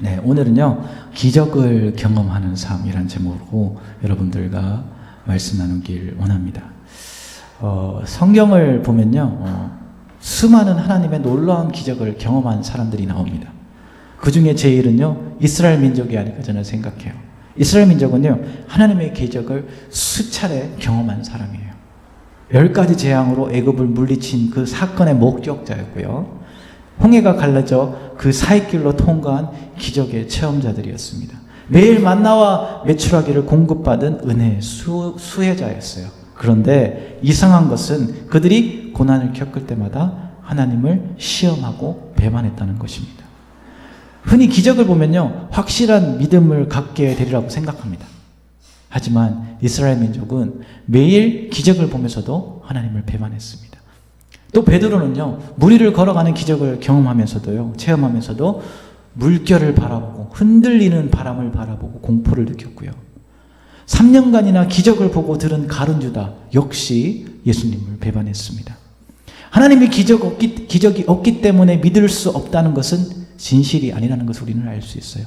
네, 오늘은요, 기적을 경험하는 삶이란 제목으로 여러분들과 말씀 나누길 원합니다. 성경을 보면요, 수많은 하나님의 놀라운 기적을 경험한 사람들이 나옵니다. 그 중에 제일은요, 이스라엘 민족이 아닐까 저는 생각해요. 이스라엘 민족은요, 하나님의 기적을 수차례 경험한 사람이에요. 10가지 재앙으로 애굽을 물리친 그 사건의 목격자였고요. 홍해가 갈라져 그 사이길로 통과한 기적의 체험자들이었습니다. 매일 만나와 메추라기를 공급받은 은혜의 수혜자였어요. 그런데 이상한 것은 그들이 고난을 겪을 때마다 하나님을 시험하고 배반했다는 것입니다. 흔히 기적을 보면요, 확실한 믿음을 갖게 되리라고 생각합니다. 하지만 이스라엘 민족은 매일 기적을 보면서도 하나님을 배반했습니다. 또 베드로는요, 물 위를 걸어가는 기적을 경험하면서도요, 체험하면서도 물결을 바라보고 흔들리는 바람을 바라보고 공포를 느꼈고요. 3년간이나 기적을 보고 들은 가룟 유다 역시 예수님을 배반했습니다. 하나님의 기적이 없기 때문에 믿을 수 없다는 것은 진실이 아니라는 것을 우리는 알 수 있어요.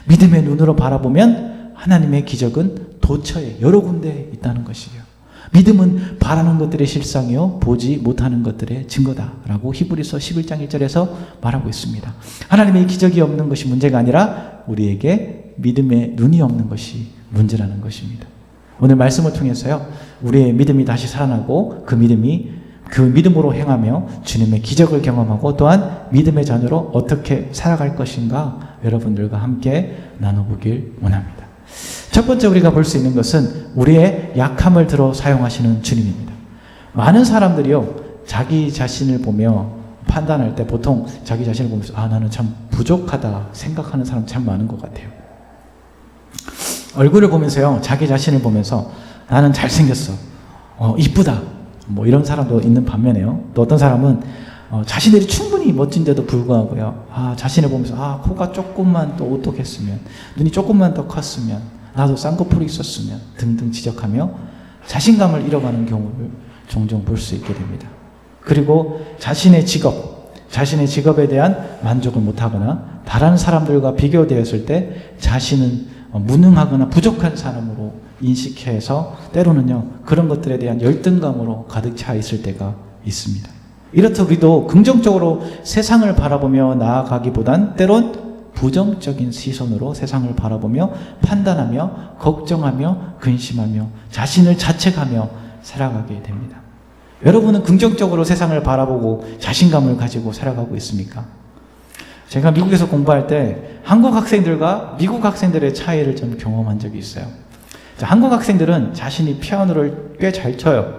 믿음의 눈으로 바라보면 하나님의 기적은 도처에 여러 군데 있다는 것이에요. 믿음은 바라는 것들의 실상이요 보지 못하는 것들의 증거다라고 히브리서 11장 1절에서 말하고 있습니다. 하나님의 기적이 없는 것이 문제가 아니라 우리에게 믿음의 눈이 없는 것이 문제라는 것입니다. 오늘 말씀을 통해서요, 우리의 믿음이 다시 살아나고 그 믿음으로 행하며 주님의 기적을 경험하고 또한 믿음의 자녀로 어떻게 살아갈 것인가 여러분들과 함께 나눠보길 원합니다. 첫 번째 우리가 볼 수 있는 것은 우리의 약함을 들어 사용하시는 주님입니다. 많은 사람들이요, 자기 자신을 보며 판단할 때 보통 자기 자신을 보면서 나는 참 부족하다 생각하는 사람 참 많은 것 같아요. 얼굴을 보면서요, 자기 자신을 보면서 나는 잘생겼어, 이쁘다, 이런 사람도 있는 반면에요, 또 어떤 사람은 자신들이 충분히 멋진데도 불구하고요, 자신을 보면서 코가 조금만 더 오똑했으면, 눈이 조금만 더 컸으면, 나도 쌍꺼풀이 있었으면 등등 지적하며 자신감을 잃어가는 경우를 종종 볼 수 있게 됩니다. 그리고 자신의 직업에 대한 만족을 못하거나 다른 사람들과 비교되었을 때 자신은 무능하거나 부족한 사람으로 인식해서 때로는요, 그런 것들에 대한 열등감으로 가득 차 있을 때가 있습니다. 이렇듯 우리도 긍정적으로 세상을 바라보며 나아가기보단 때론 부정적인 시선으로 세상을 바라보며 판단하며 걱정하며 근심하며 자신을 자책하며 살아가게 됩니다. 여러분은 긍정적으로 세상을 바라보고 자신감을 가지고 살아가고 있습니까? 제가 미국에서 공부할 때 한국 학생들과 미국 학생들의 차이를 좀 경험한 적이 있어요. 한국 학생들은 자신이 피아노를 꽤 잘 쳐요.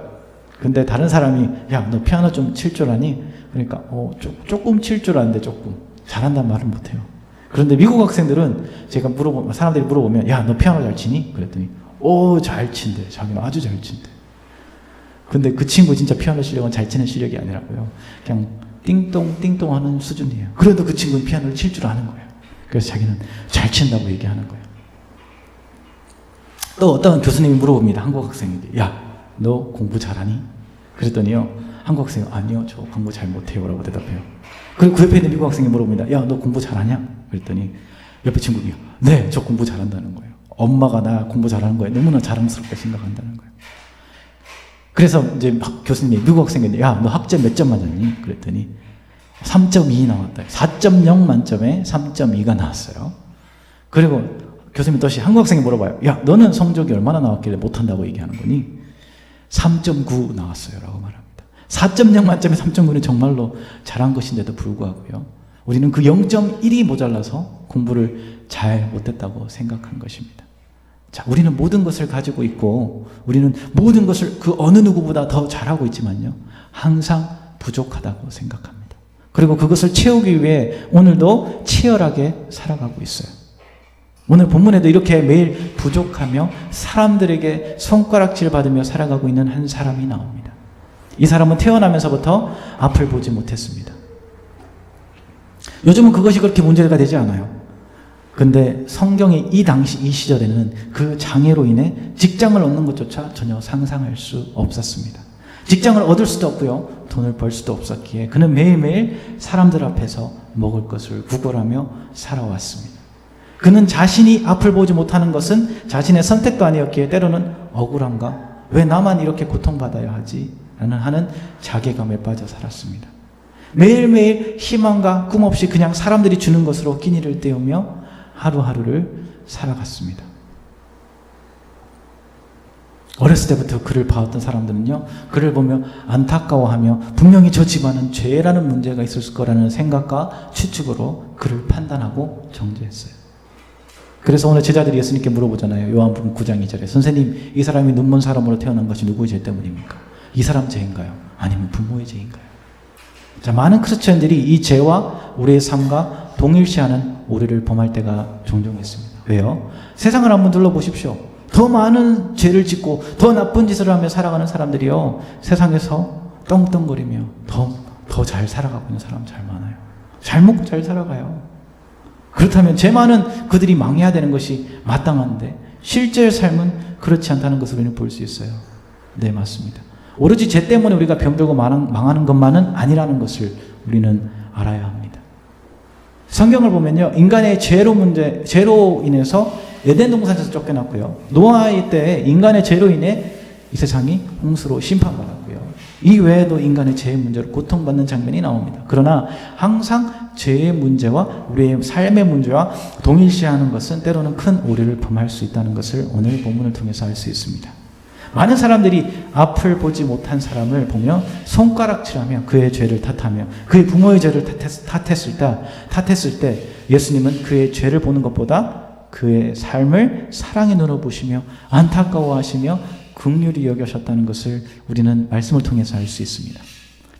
근데 다른 사람이 야, 너 피아노 좀 칠 줄 아니? 그러니까 조금 칠 줄 아는데 조금 잘한다는 말은 못해요. 그런데 미국 학생들은 제가 사람들이 물어보면 야, 너 피아노 잘 치니? 그랬더니 잘 친대. 자기는 아주 잘 친대. 근데 그 친구 진짜 피아노 실력은 잘 치는 실력이 아니라고요. 그냥 띵동 하는 수준이에요. 그래도 그 친구는 피아노를 칠 줄 아는 거예요. 그래서 자기는 잘 친다고 얘기하는 거예요. 또 어떤 교수님이 물어봅니다. 한국 학생에게. 야, 너 공부 잘하니? 그랬더니요, 한국 학생이 아니요, 저 공부 잘 못해요 라고 대답해요. 그리고 그 옆에 있는 미국 학생이 물어봅니다. 야, 너 공부 잘하냐? 그랬더니 옆에 친구가 네, 저 공부 잘한다는 거예요. 엄마가 나 공부 잘하는 거에 너무나 자랑스럽게 생각한다는 거예요. 그래서 이제 교수님이 미국 학생인데 야, 너 학점 몇 점 맞았니? 그랬더니 3.2 나왔다. 4.0 만점에 3.2가 나왔어요. 그리고 교수님이 다시 한국 학생이 물어봐요. 야, 너는 성적이 얼마나 나왔길래 못한다고 얘기하는 거니? 3.9 나왔어요 라고 말합니다. 4.0 만점에 3.9는 정말로 잘한 것인데도 불구하고요, 우리는 그 0.1이 모자라서 공부를 잘 못했다고 생각한 것입니다. 자, 우리는 모든 것을 가지고 있고 우리는 모든 것을 그 어느 누구보다 더 잘하고 있지만요, 항상 부족하다고 생각합니다. 그리고 그것을 채우기 위해 오늘도 치열하게 살아가고 있어요. 오늘 본문에도 이렇게 매일 부족하며 사람들에게 손가락질 받으며 살아가고 있는 한 사람이 나옵니다. 이 사람은 태어나면서부터 앞을 보지 못했습니다. 요즘은 그것이 그렇게 문제가 되지 않아요. 근데 성경이 이 당시 이 시절에는 그 장애로 인해 직장을 얻는 것조차 전혀 상상할 수 없었습니다. 직장을 얻을 수도 없고요, 돈을 벌 수도 없었기에 그는 매일매일 사람들 앞에서 먹을 것을 구걸하며 살아왔습니다. 그는 자신이 앞을 보지 못하는 것은 자신의 선택도 아니었기에 때로는 억울함과 왜 나만 이렇게 고통받아야 하지? 하는 자괴감에 빠져 살았습니다. 매일매일 희망과 꿈 없이 그냥 사람들이 주는 것으로 끼니를 때우며 하루하루를 살아갔습니다. 어렸을 때부터 그를 봐왔던 사람들은요, 그를 보며 안타까워하며 분명히 저 집안은 죄라는 문제가 있을 거라는 생각과 추측으로 그를 판단하고 정죄했어요. 그래서 오늘 제자들이 예수님께 물어보잖아요. 요한복음 9장 2절에 선생님, 이 사람이 눈먼 사람으로 태어난 것이 누구의 죄 때문입니까? 이 사람 죄인가요? 아니면 부모의 죄인가요? 자, 많은 크리스천들이 이 죄와 우리의 삶과 동일시하는 오류를 범할 때가 종종 있습니다. 왜요? 세상을 한번 둘러보십시오. 더 많은 죄를 짓고 더 나쁜 짓을 하며 살아가는 사람들이요, 세상에서 떵떵거리며 더 잘 살아가고 있는 사람 잘 많아요. 잘 먹고 잘 살아가요. 그렇다면 죄 많은 그들이 망해야 되는 것이 마땅한데 실제 삶은 그렇지 않다는 것을 우리는 볼 수 있어요. 네, 맞습니다. 오로지 죄 때문에 우리가 병들고 망하는 것만은 아니라는 것을 우리는 알아야 합니다. 성경을 보면요, 인간의 죄로 인해서 에덴 동산에서 쫓겨났고요, 노아의 때에 인간의 죄로 인해 이 세상이 홍수로 심판받았고요, 이 외에도 인간의 죄의 문제로 고통받는 장면이 나옵니다. 그러나 항상 죄의 문제와 우리의 삶의 문제와 동일시하는 것은 때로는 큰 오류를 범할 수 있다는 것을 오늘 본문을 통해서 알 수 있습니다. 많은 사람들이 앞을 보지 못한 사람을 보며 손가락질하며 그의 죄를 탓하며 그의 부모의 죄를 탓했을 때 예수님은 그의 죄를 보는 것보다 그의 삶을 사랑의 눈으로 보시며 안타까워하시며 긍휼히 여겨셨다는 것을 우리는 말씀을 통해서 알 수 있습니다.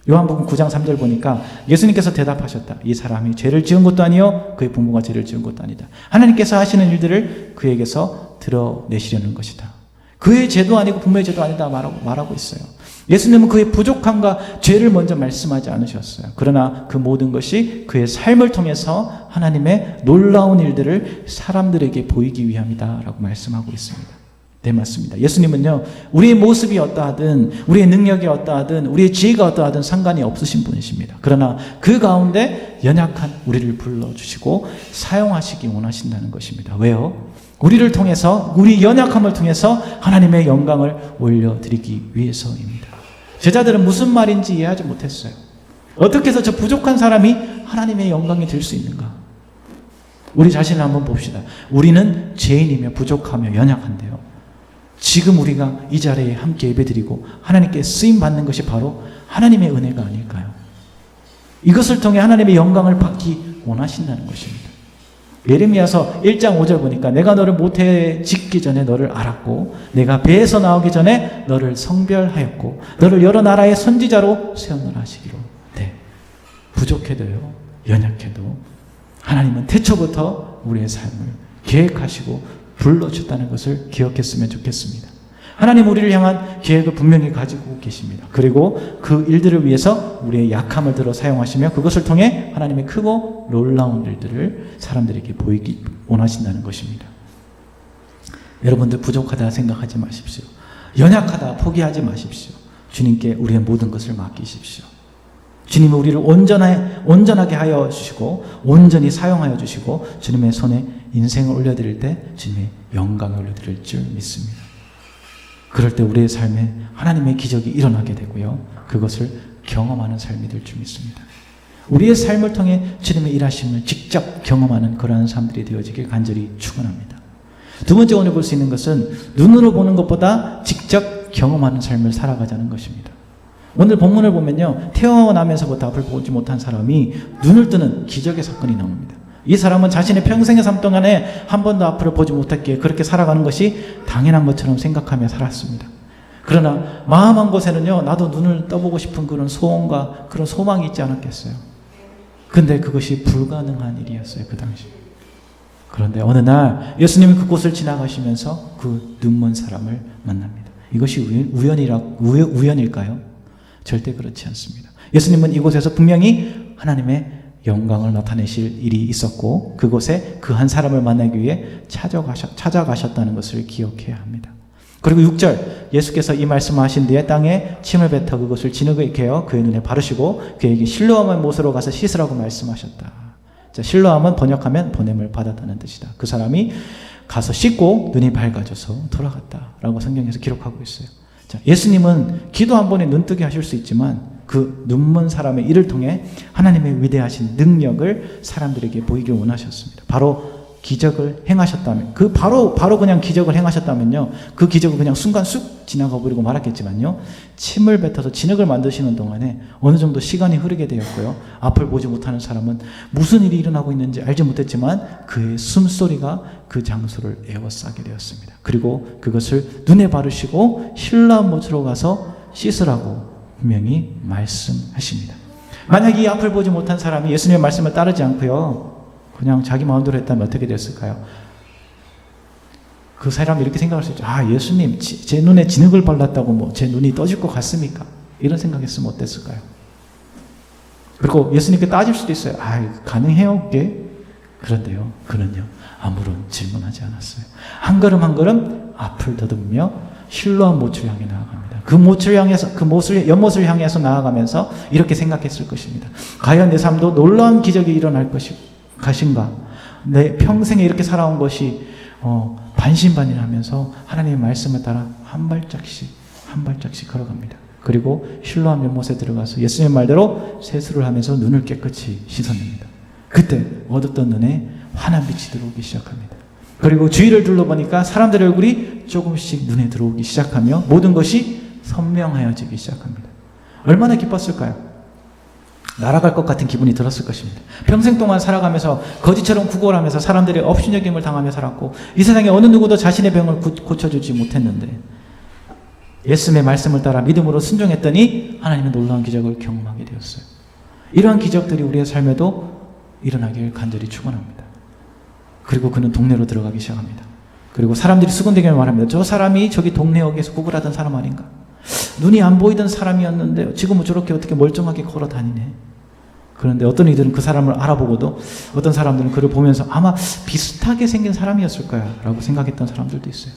요한복음 9장 3절 보니까 예수님께서 대답하셨다. 이 사람이 죄를 지은 것도 아니요 그의 부모가 죄를 지은 것도 아니다. 하나님께서 하시는 일들을 그에게서 드러내시려는 것이다. 그의 죄도 아니고 부모의 죄도 아니다 말하고 있어요. 예수님은 그의 부족함과 죄를 먼저 말씀하지 않으셨어요. 그러나 그 모든 것이 그의 삶을 통해서 하나님의 놀라운 일들을 사람들에게 보이기 위함이다 라고 말씀하고 있습니다. 네, 맞습니다. 예수님은요, 우리의 모습이 어떠하든 우리의 능력이 어떠하든 우리의 지혜가 어떠하든 상관이 없으신 분이십니다. 그러나 그 가운데 연약한 우리를 불러주시고 사용하시기 원하신다는 것입니다. 왜요? 우리를 통해서, 우리 연약함을 통해서 하나님의 영광을 올려드리기 위해서입니다. 제자들은 무슨 말인지 이해하지 못했어요. 어떻게 해서 저 부족한 사람이 하나님의 영광이 될 수 있는가? 우리 자신을 한번 봅시다. 우리는 죄인이며 부족하며 연약한데요, 지금 우리가 이 자리에 함께 예배드리고 하나님께 쓰임받는 것이 바로 하나님의 은혜가 아닐까요? 이것을 통해 하나님의 영광을 받기 원하신다는 것입니다. 예레미야서 1장 5절 보니까 내가 너를 모태에 짓기 전에 너를 알았고 내가 배에서 나오기 전에 너를 성별하였고 너를 여러 나라의 선지자로 세우노라 하시기로. 네, 부족해도요, 연약해도 하나님은 태초부터 우리의 삶을 계획하시고 불러주셨다는 것을 기억했으면 좋겠습니다. 하나님 우리를 향한 계획을 분명히 가지고 계십니다. 그리고 그 일들을 위해서 우리의 약함을 들어 사용하시며 그것을 통해 하나님의 크고 놀라운 일들을 사람들에게 보이기 원하신다는 것입니다. 여러분들 부족하다 생각하지 마십시오. 연약하다 포기하지 마십시오. 주님께 우리의 모든 것을 맡기십시오. 주님은 우리를 온전하게 하여 주시고 온전히 사용하여 주시고 주님의 손에 인생을 올려드릴 때 주님의 영광을 올려드릴 줄 믿습니다. 그럴 때 우리의 삶에 하나님의 기적이 일어나게 되고요, 그것을 경험하는 삶이 될 줄 믿습니다. 우리의 삶을 통해 주님의 일하심을 직접 경험하는 그러한 삶들이 되어지길 간절히 축원합니다. 두 번째 오늘 볼 수 있는 것은 눈으로 보는 것보다 직접 경험하는 삶을 살아가자는 것입니다. 오늘 본문을 보면요, 태어나면서부터 앞을 보지 못한 사람이 눈을 뜨는 기적의 사건이 나옵니다. 이 사람은 자신의 평생의 삶 동안에 한 번도 앞을 보지 못했기에 그렇게 살아가는 것이 당연한 것처럼 생각하며 살았습니다. 그러나 마음 한 곳에는요, 나도 눈을 떠보고 싶은 그런 소원과 그런 소망이 있지 않았겠어요. 근데 그것이 불가능한 일이었어요, 그 당시. 그런데 어느 날 예수님이 그곳을 지나가시면서 그 눈먼 사람을 만납니다. 이것이 우연일까요? 절대 그렇지 않습니다. 예수님은 이곳에서 분명히 하나님의 영광을 나타내실 일이 있었고 그곳에 그 한 사람을 만나기 위해 찾아가셨다는 것을 기억해야 합니다. 그리고 6절, 예수께서 이 말씀을 하신 뒤에 땅에 침을 뱉어 그것을 진흙에 개어 그의 눈에 바르시고 그에게 실로암의 못으로 가서 씻으라고 말씀하셨다. 자, 실로암은 번역하면 보냄을 받았다는 뜻이다. 그 사람이 가서 씻고 눈이 밝아져서 돌아갔다라고 성경에서 기록하고 있어요. 자, 예수님은 기도 한 번에 눈뜨게 하실 수 있지만 그 눈먼 사람의 일을 통해 하나님의 위대하신 능력을 사람들에게 보이길 원하셨습니다. 바로 기적을 행하셨다면, 바로 그냥 기적을 행하셨다면요, 그 기적은 그냥 순간 쑥 지나가 버리고 말았겠지만요, 침을 뱉어서 진흙을 만드시는 동안에 어느 정도 시간이 흐르게 되었고요, 앞을 보지 못하는 사람은 무슨 일이 일어나고 있는지 알지 못했지만 그의 숨소리가 그 장소를 에워싸게 되었습니다. 그리고 그것을 눈에 바르시고 실로암 못으로 가서 씻으라고 분명히 말씀하십니다. 만약 이 앞을 보지 못한 사람이 예수님의 말씀을 따르지 않고요, 그냥 자기 마음대로 했다면 어떻게 됐을까요? 그 사람이 이렇게 생각할 수 있죠. 아, 예수님, 제 눈에 진흙을 발랐다고 뭐 제 눈이 떠질 것 같습니까? 이런 생각했으면 어땠을까요? 그리고 예수님께 따질 수도 있어요. 아, 가능해요, 그게? 그런데요, 그는요, 아무런 질문하지 않았어요. 한 걸음 한 걸음 앞을 더듬으며 실로암 못을 향해 나아갑니다. 그 못을 향해서, 연못을 향해서 나아가면서 이렇게 생각했을 것입니다. 과연 내 삶도 놀라운 기적이 일어날 것인가? 내 평생에 이렇게 살아온 것이 반신반의하면서 하나님의 말씀을 따라 한 발짝씩 걸어갑니다. 그리고 실로암 연못에 들어가서 예수님의 말대로 세수를 하면서 눈을 깨끗이 씻어냅니다. 그때 어둡던 눈에 환한 빛이 들어오기 시작합니다. 그리고 주위를 둘러보니까 사람들의 얼굴이 조금씩 눈에 들어오기 시작하며 모든 것이 선명해지기 시작합니다. 얼마나 기뻤을까요? 날아갈 것 같은 기분이 들었을 것입니다. 평생 동안 살아가면서 거지처럼 구걸하면서 사람들의 업신여김을 당하며 살았고 이 세상에 어느 누구도 자신의 병을 고쳐주지 못했는데 예수님의 말씀을 따라 믿음으로 순종했더니 하나님의 놀라운 기적을 경험하게 되었어요. 이러한 기적들이 우리의 삶에도 일어나길 간절히 축원합니다. 그리고 그는 동네로 들어가기 시작합니다. 그리고 사람들이 수군대게 말합니다. 저 사람이 저기 동네역에서 구걸하던 사람 아닌가? 눈이 안 보이던 사람이었는데 지금은 저렇게 어떻게 멀쩡하게 걸어 다니네. 그런데 어떤 이들은 그 사람을 알아보고도 어떤 사람들은 그를 보면서 아마 비슷하게 생긴 사람이었을 거야 라고 생각했던 사람들도 있어요.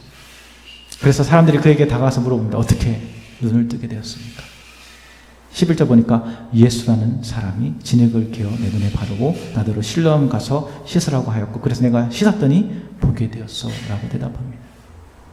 그래서 사람들이 그에게 다가와서 물어봅니다. 어떻게 눈을 뜨게 되었습니까? 11절 보니까 예수라는 사람이 진흙을 개어 내 눈에 바르고 나더러 실로암 가서 씻으라고 하였고 그래서 내가 씻었더니 보게 되었어 라고 대답합니다.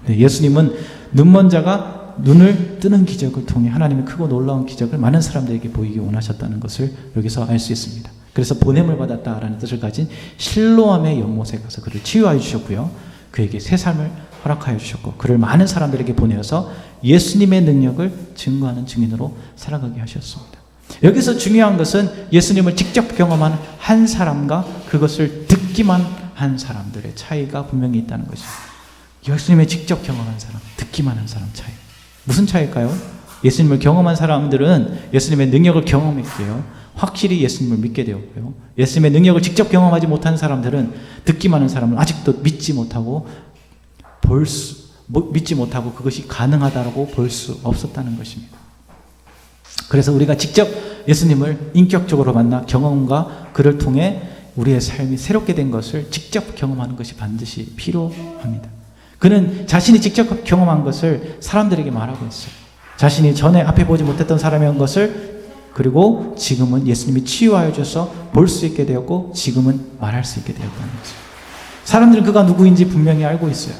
네, 예수님은 눈먼 자가 눈을 뜨는 기적을 통해 하나님의 크고 놀라운 기적을 많은 사람들에게 보이기 원하셨다는 것을 여기서 알 수 있습니다. 그래서 보냄을 받았다라는 뜻을 가진 실로암의 연못에 가서 그를 치유하여 주셨고요. 그에게 새 삶을 허락하여 주셨고 그를 많은 사람들에게 보내어서 예수님의 능력을 증거하는 증인으로 살아가게 하셨습니다. 여기서 중요한 것은 예수님을 직접 경험한 한 사람과 그것을 듣기만 한 사람들의 차이가 분명히 있다는 것입니다. 예수님을 직접 경험한 사람, 듣기만 한 사람 차이. 무슨 차이일까요? 예수님을 경험한 사람들은 예수님의 능력을 경험했고요. 확실히 예수님을 믿게 되었고요. 예수님의 능력을 직접 경험하지 못한 사람들은 듣기만 한 사람은 아직도 믿지 못하고 그것이 가능하다고 볼 수 없었다는 것입니다. 그래서 우리가 직접 예수님을 인격적으로 만나 경험과 그를 통해 우리의 삶이 새롭게 된 것을 직접 경험하는 것이 반드시 필요합니다. 그는 자신이 직접 경험한 것을 사람들에게 말하고 있어요. 자신이 전에 앞에 보지 못했던 사람이었던 것을 그리고 지금은 예수님이 치유하여 주셔서 볼 수 있게 되었고 지금은 말할 수 있게 되었다는 거죠. 사람들은 그가 누구인지 분명히 알고 있어요.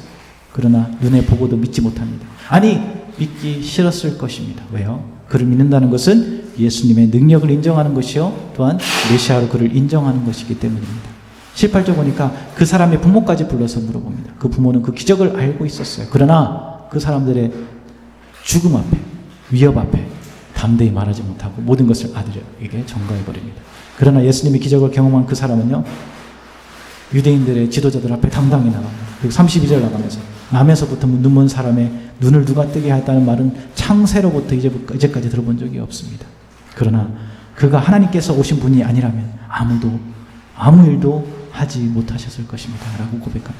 그러나 눈에 보고도 믿지 못합니다. 아니 믿기 싫었을 것입니다. 왜요? 그를 믿는다는 것은 예수님의 능력을 인정하는 것이요 또한 메시아로 그를 인정하는 것이기 때문입니다. 18절 보니까 그 사람의 부모까지 불러서 물어봅니다. 그 부모는 그 기적을 알고 있었어요. 그러나 그 사람들의 죽음 앞에, 위협 앞에 담대히 말하지 못하고 모든 것을 아들에게 전가해버립니다. 그러나 예수님이 기적을 경험한 그 사람은요, 유대인들의 지도자들 앞에 당당히 나갑니다. 그리고 32절 나가면서 남에서부터 눈먼 사람의 눈을 누가 뜨게 했다는 말은 창세로부터 이제까지 들어본 적이 없습니다. 그러나 그가 하나님께서 오신 분이 아니라면 아무 일도 하지 못하셨을 것입니다 라고 고백합니다.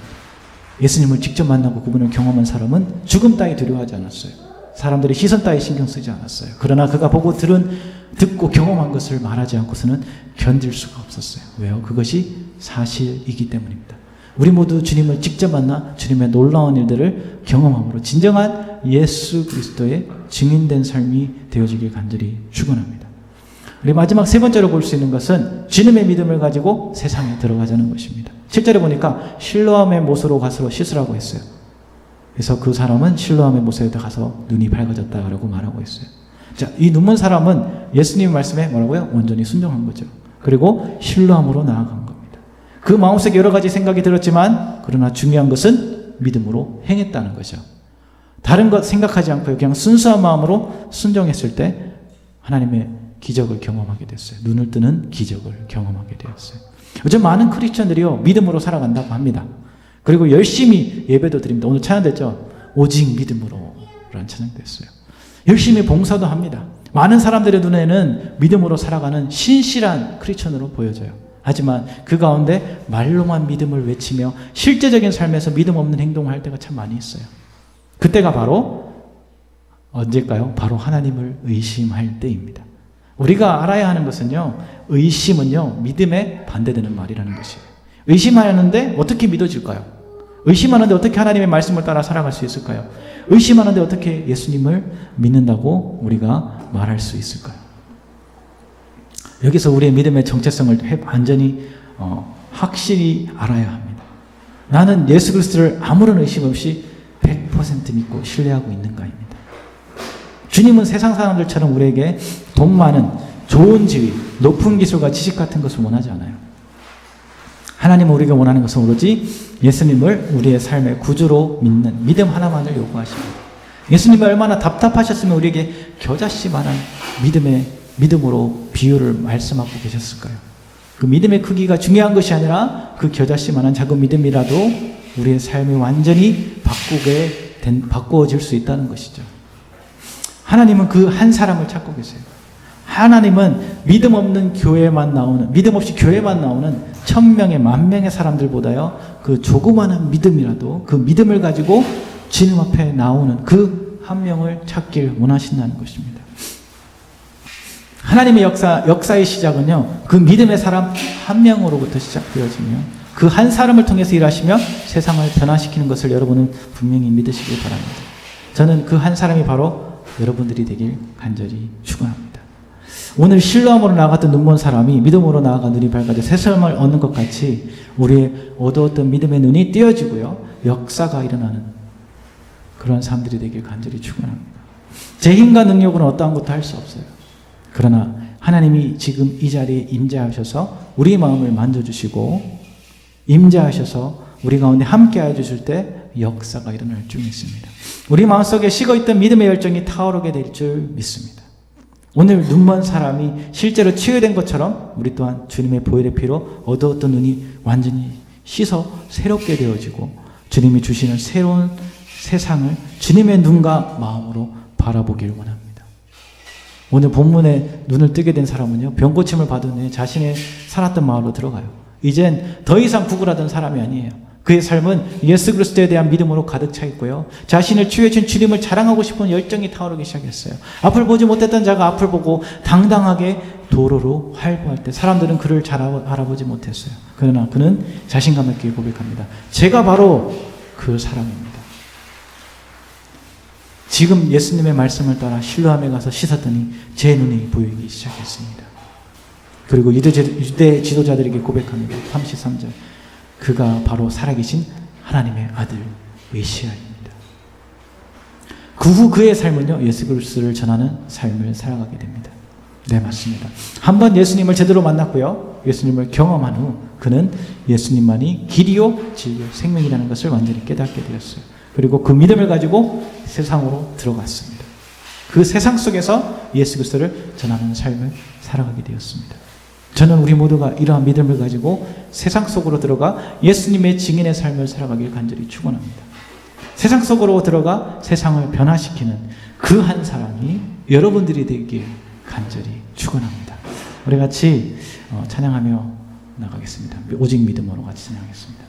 예수님을 직접 만나고 그분을 경험한 사람은 죽음 따위 두려워하지 않았어요. 사람들이 시선 따위 신경 쓰지 않았어요. 그러나 그가 보고 듣고 경험한 것을 말하지 않고서는 견딜 수가 없었어요. 왜요? 그것이 사실이기 때문입니다. 우리 모두 주님을 직접 만나 주님의 놀라운 일들을 경험함으로 진정한 예수 그리스도의 증인된 삶이 되어지길 간절히 축원합니다. 우리 마지막 세 번째로 볼 수 있는 것은 주님의 믿음을 가지고 세상에 들어가자는 것입니다. 7절에 보니까 실로암의 못으로 가서 씻으라고 했어요. 그래서 그 사람은 실로암의 못에 가서 눈이 밝아졌다라고 말하고 있어요. 자, 이 눈먼 사람은 예수님 말씀에 뭐라고요? 온전히 순종한 거죠. 그리고 실로암으로 나아간 겁니다. 그 마음속에 여러 가지 생각이 들었지만 그러나 중요한 것은 믿음으로 행했다는 거죠. 다른 것 생각하지 않고 그냥 순수한 마음으로 순종했을 때 하나님의 기적을 경험하게 됐어요. 눈을 뜨는 기적을 경험하게 되었어요. 요즘 많은 크리스천들이요 믿음으로 살아간다고 합니다. 그리고 열심히 예배도 드립니다. 오늘 찬양됐죠? 오직 믿음으로 라는 찬양됐어요. 열심히 봉사도 합니다. 많은 사람들의 눈에는 믿음으로 살아가는 신실한 크리스천으로 보여져요. 하지만 그 가운데 말로만 믿음을 외치며 실제적인 삶에서 믿음 없는 행동을 할 때가 참 많이 있어요. 그때가 바로 언제일까요? 바로 하나님을 의심할 때입니다. 우리가 알아야 하는 것은요, 의심은요, 믿음에 반대되는 말이라는 것이에요. 의심하는데 어떻게 믿어질까요? 의심하는데 어떻게 하나님의 말씀을 따라 살아갈 수 있을까요? 의심하는데 어떻게 예수님을 믿는다고 우리가 말할 수 있을까요? 여기서 우리의 믿음의 정체성을 완전히 확실히 알아야 합니다. 나는 예수 그리스도를 아무런 의심 없이 100% 믿고 신뢰하고 있는가입니다. 주님은 세상 사람들처럼 우리에게 돈 많은 좋은 지위, 높은 기술과 지식 같은 것을 원하지 않아요. 하나님은 우리가 원하는 것은 오로지 예수님을 우리의 삶의 구주로 믿는 믿음 하나만을 요구하십니다. 예수님이 얼마나 답답하셨으면 우리에게 겨자씨만한 믿음으로 비유를 말씀하고 계셨을까요? 그 믿음의 크기가 중요한 것이 아니라 그 겨자씨만한 작은 믿음이라도 우리의 삶이 완전히 바꾸어질 수 있다는 것이죠. 하나님은 그 한 사람을 찾고 계세요. 하나님은 믿음 없이 교회만 나오는 1000명의 10,000명의 사람들보다요, 그 조그마한 믿음이라도 그 믿음을 가지고 주님 앞에 나오는 그 한 명을 찾길 원하신다는 것입니다. 하나님의 역사의 시작은요, 그 믿음의 사람 한 명으로부터 시작되어지며 그 한 사람을 통해서 일하시며 세상을 변화시키는 것을 여러분은 분명히 믿으시길 바랍니다. 저는 그 한 사람이 바로 여러분들이 되길 간절히 축원합니다. 오늘 실로암으로 나아갔던 눈먼 사람이 믿음으로 나아가 눈이 밝아져 새 삶을 얻는 것 같이 우리의 얻어왔던 믿음의 눈이 띄어지고요, 역사가 일어나는 그런 사람들이 되길 간절히 축원합니다. 제 힘과 능력으로는 어떠한 것도 할 수 없어요. 그러나 하나님이 지금 이 자리에 임재하셔서 우리 마음을 만져주시고 임재하셔서 우리 가운데 함께하여 주실 때 역사가 일어날 줄 믿습니다. 우리 마음속에 식어있던 믿음의 열정이 타오르게 될 줄 믿습니다. 오늘 눈먼 사람이 실제로 치유된 것처럼 우리 또한 주님의 보혈의 피로 얻어왔던 눈이 완전히 씻어 새롭게 되어지고 주님이 주시는 새로운 세상을 주님의 눈과 마음으로 바라보길 원합니다. 오늘 본문에 눈을 뜨게 된 사람은요, 병고침을 받은 후에 자신의 살았던 마을로 들어가요. 이젠 더 이상 구걸하던 사람이 아니에요. 그의 삶은 예수 그리스도에 대한 믿음으로 가득 차 있고요, 자신을 치유해 준 주님을 자랑하고 싶은 열정이 타오르기 시작했어요. 앞을 보지 못했던 자가 앞을 보고 당당하게 도로로 활보할 때 사람들은 그를 잘 알아보지 못했어요. 그러나 그는 자신감 있게 고백합니다. 제가 바로 그 사람입니다. 지금 예수님의 말씀을 따라 실로암에 가서 씻었더니 제 눈이 보이기 시작했습니다. 그리고 유대 지도자들에게 고백합니다. 33절. 그가 바로 살아계신 하나님의 아들 메시아입니다. 그 후 그의 삶은요, 예수 그리스도를 전하는 삶을 살아가게 됩니다. 네, 맞습니다. 한번 예수님을 제대로 만났고요, 예수님을 경험한 후 그는 예수님만이 길이요 진리요 생명이라는 것을 완전히 깨닫게 되었어요. 그리고 그 믿음을 가지고 세상으로 들어갔습니다. 그 세상 속에서 예수 그리스도를 전하는 삶을 살아가게 되었습니다. 저는 우리 모두가 이러한 믿음을 가지고 세상 속으로 들어가 예수님의 증인의 삶을 살아가길 간절히 축원합니다. 세상 속으로 들어가 세상을 변화시키는 그 한 사람이 여러분들이 되길 간절히 축원합니다. 우리 같이 찬양하며 나가겠습니다. 오직 믿음으로 같이 찬양하겠습니다.